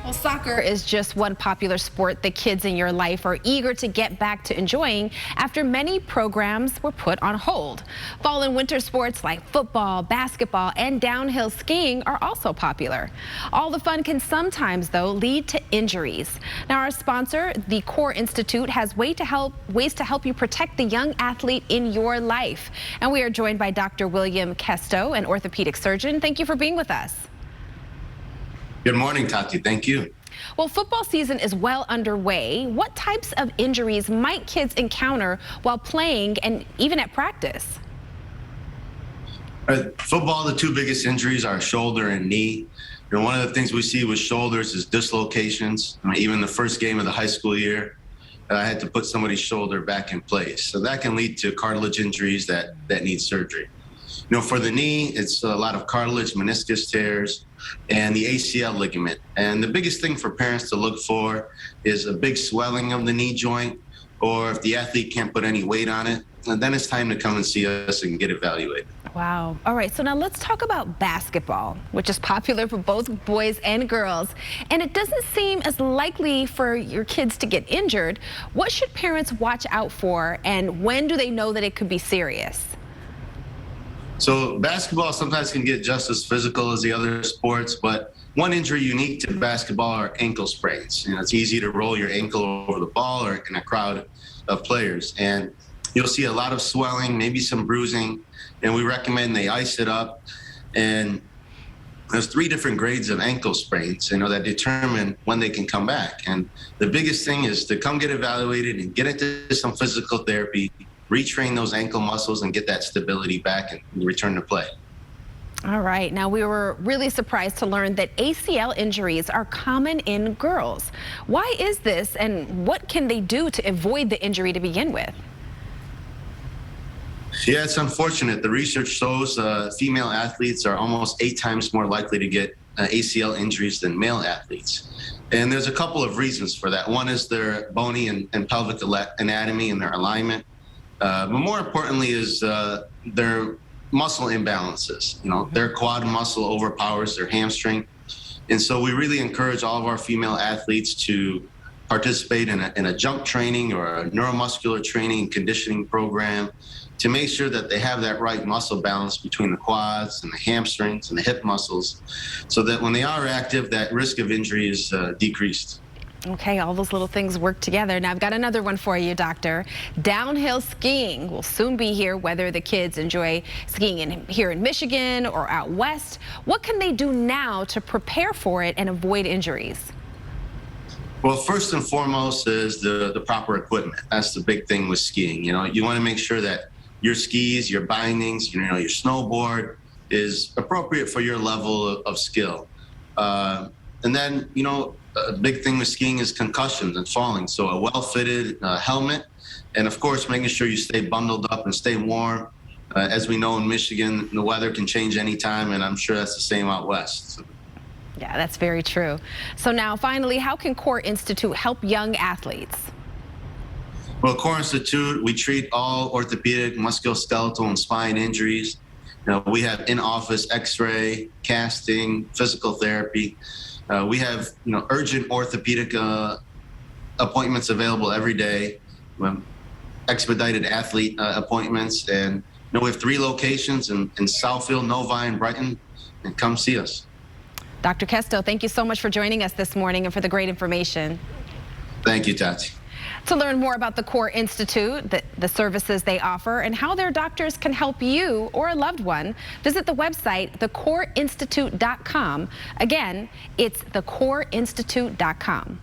Well, soccer is just one popular sport that kids in your life are eager to get back to enjoying after many programs were put on hold. Fall and winter sports like football, basketball, and downhill skiing are also popular. All the fun can sometimes, though, lead to injuries. Now, our sponsor, the Core Institute, has ways to help you protect the young athlete in your life. And we are joined by Dr. William Kesto, an orthopedic surgeon. Thank you for being with us. Good morning, Tati. Thank you. Well, football season is well underway. What types of injuries might kids encounter while playing and even at practice? Football, the two biggest injuries are shoulder and knee. One of the things we see with shoulders is dislocations. Even the first game of the high school year, I had to put somebody's shoulder back in place. So that can lead to cartilage injuries that need surgery. For the knee, it's a lot of cartilage, meniscus tears, and the ACL ligament. And the biggest thing for parents to look for is a big swelling of the knee joint, or if the athlete can't put any weight on it, and then it's time to come and see us and get evaluated. Wow. All right, so now let's talk about basketball, which is popular for both boys and girls. And it doesn't seem as likely for your kids to get injured. What should parents watch out for, and when do they know that it could be serious? So basketball sometimes can get just as physical as the other sports, but one injury unique to basketball are ankle sprains. It's easy to roll your ankle over the ball or in a crowd of players. And you'll see a lot of swelling, maybe some bruising, and we recommend they ice it up. And there's 3 different grades of ankle sprains, that determine when they can come back. And the biggest thing is to come get evaluated and get into some physical therapy, retrain those ankle muscles and get that stability back and return to play. All right. Now, we were really surprised to learn that ACL injuries are common in girls. Why is this, and what can they do to avoid the injury to begin with? Yeah, it's unfortunate. The research shows female athletes are almost 8 times more likely to get ACL injuries than male athletes. And there's a couple of reasons for that. One is their bony and pelvic anatomy and their alignment. But more importantly is their muscle imbalances. Their quad muscle overpowers their hamstring. And so we really encourage all of our female athletes to participate in a jump training or a neuromuscular training and conditioning program to make sure that they have that right muscle balance between the quads and the hamstrings and the hip muscles so that when they are active, that risk of injury is decreased. Okay, all those little things work together. Now, I've got another one for you, Doctor. Downhill skiing will soon be here, whether the kids enjoy skiing here in Michigan or out west. What can they do now to prepare for it and avoid injuries? Well, first and foremost is the proper equipment. That's the big thing with skiing. You want to make sure that your skis, your bindings, your snowboard is appropriate for your level of skill. And then, a big thing with skiing is concussions and falling. So a well-fitted helmet, and of course, making sure you stay bundled up and stay warm. As we know in Michigan, the weather can change anytime, and I'm sure that's the same out west. Yeah, that's very true. So now, finally, how can Core Institute help young athletes? Well, Core Institute, we treat all orthopedic, musculoskeletal, and spine injuries. We have in-office X-ray, casting, physical therapy. We have, urgent orthopedic appointments available every day, expedited athlete appointments, and we have 3 locations in Southfield, Novi, and Brighton, and come see us. Dr. Kesto, thank you so much for joining us this morning and for the great information. Thank you, Tati. To learn more about the Core Institute, the services they offer, and how their doctors can help you or a loved one, visit the website, thecoreinstitute.com. Again, it's thecoreinstitute.com.